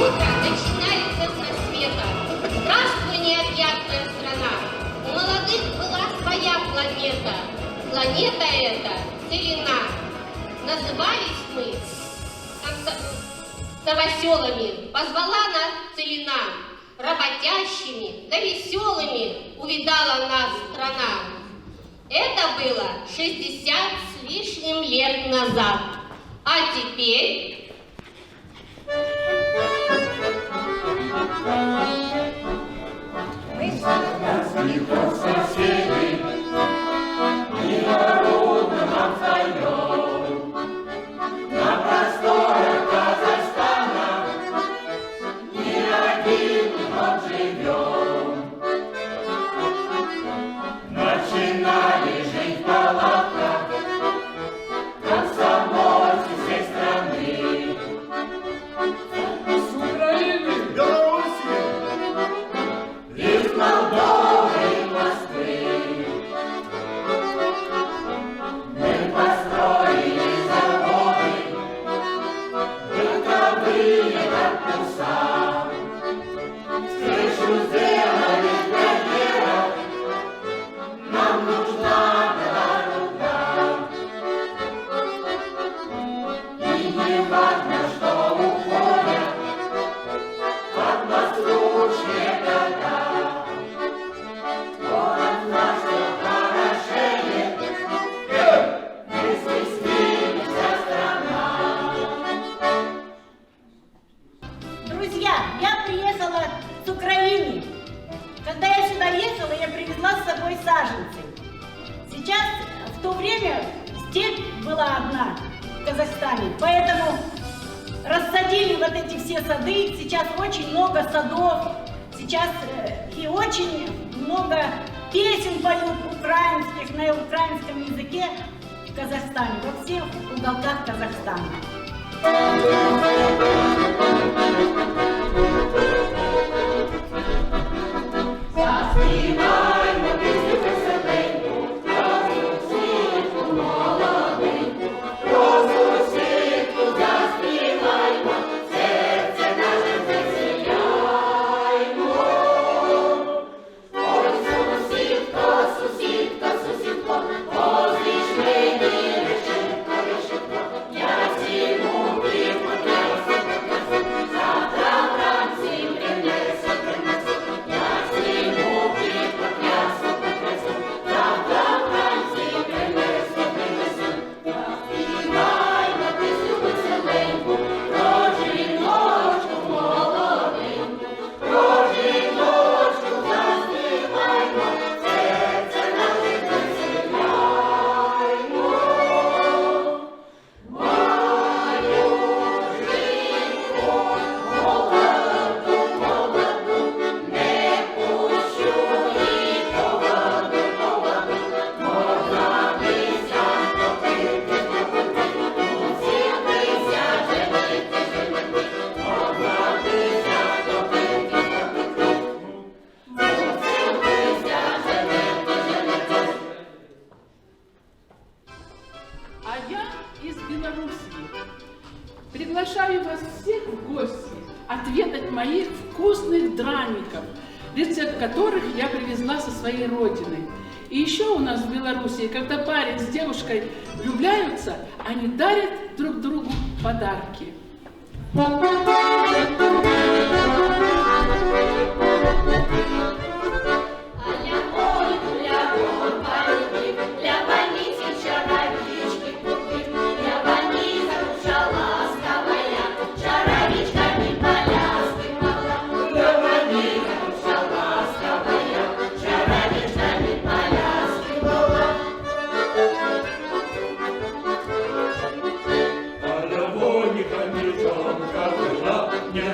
Утро начинается с рассвета. Здравствуй, необъятная страна. У молодых была своя планета. Планета эта целина. Назывались мы новоселами. Позвала нас целина. Работящими да веселыми увидала нас страна. Это было 60 с лишним лет назад. А теперь... Мы соседи, и народно нам вдвоем. На просторах Казахстана не один год живем. Начинали жить в палатках комсомольцы всей страны. С Украины, Белоруссии, Из Молдовы и Москвы мы построили заводы, бытовые корпуса, крышу сделали в карьерах, нам нужна была рука. И не важно, что уходят от нас лучшие года. Город наш все хорошеет, вместе с ним вся страна. Друзья, я приехала с Украины. Когда я сюда ехала, я привезла с собой саженцы. Сейчас, в то время, степь была одна в Казахстане, поэтому рассадили вот эти все сады. Сейчас очень много садов, сейчас и очень много песен поют украинских, на украинском языке в Казахстане, во всех уголках Казахстана. Заспіваймо пісню веселеньку, про сусідку молоденьку, про сусідку заспіваймо, серце наше звеселяймо. Ой, сусідко, сусідко, сусідко, позич мені решетко, решетко, я зиму приподнесу, завтра вранці принесу, принесу, я зиму приподнесу, принесу, завтра вранці принесу, принесу. Заспіваймо пісню веселеньку, про жіночку молоденьку, про жіночку заспіваймо, серце наше звеселяймо. Маю жінку молоду, молоду, не пущу її поводу, поводу, можна десятку пити, усілися женити, женити, можна десятку пити, усілися женити, женити. А я из Белоруссии. Приглашаю вас всех в гости отведать моих вкусных драников, рецепт которых я привезла со своей родины. И еще у нас в Белоруссии, когда парень с девушкой влюбляются, они дарят друг другу подарки. Для больницы чаровички купив, для больницы душа ласковая, чаровичками поляски мала. Для больницы душа ласковая, чаровичками поляски мала. а любовника мечонка была, не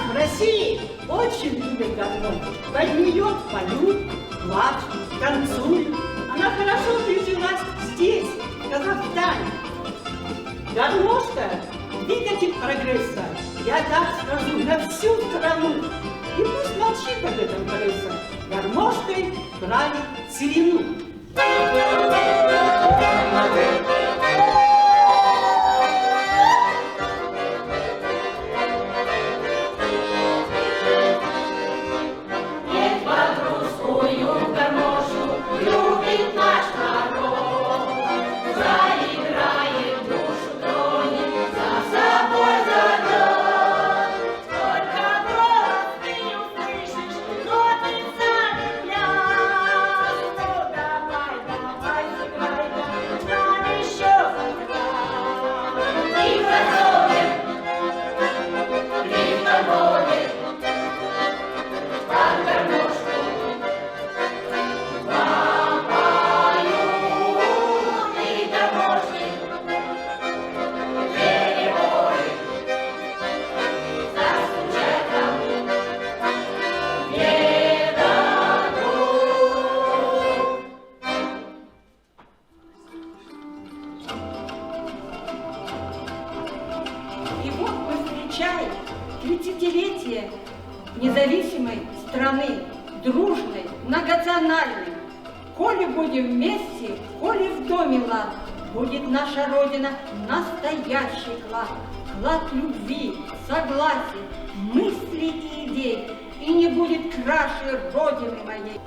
в России очень любят гармонь. Под нее поют, плачут, танцуют. Она хорошо прижилась здесь, в Казахстане. Гармошка – двигатель прогресса, я так скажу, на всю страну. И пусть молчит об этом пресса. Гармошкой брали целину. Нет, под русскую гармошу любит наш народ. Заиграет, душу тронет, за собой зовет. Только голос ты услышишь, ноты сами пляс. Ну давай, давай, сыграй, нам еще раз. И готовим, и доводим. Под гармошку вам поют и гармошки, переборы застучат нам не дадут. И вот мы встречаем 30-летие независимой страны, дружной, многонациональной. Коли будем вместе, коли в доме лад, будет наша Родина настоящий клад. Клад любви, согласия, мыслей и идей. И не будет краше Родины моей.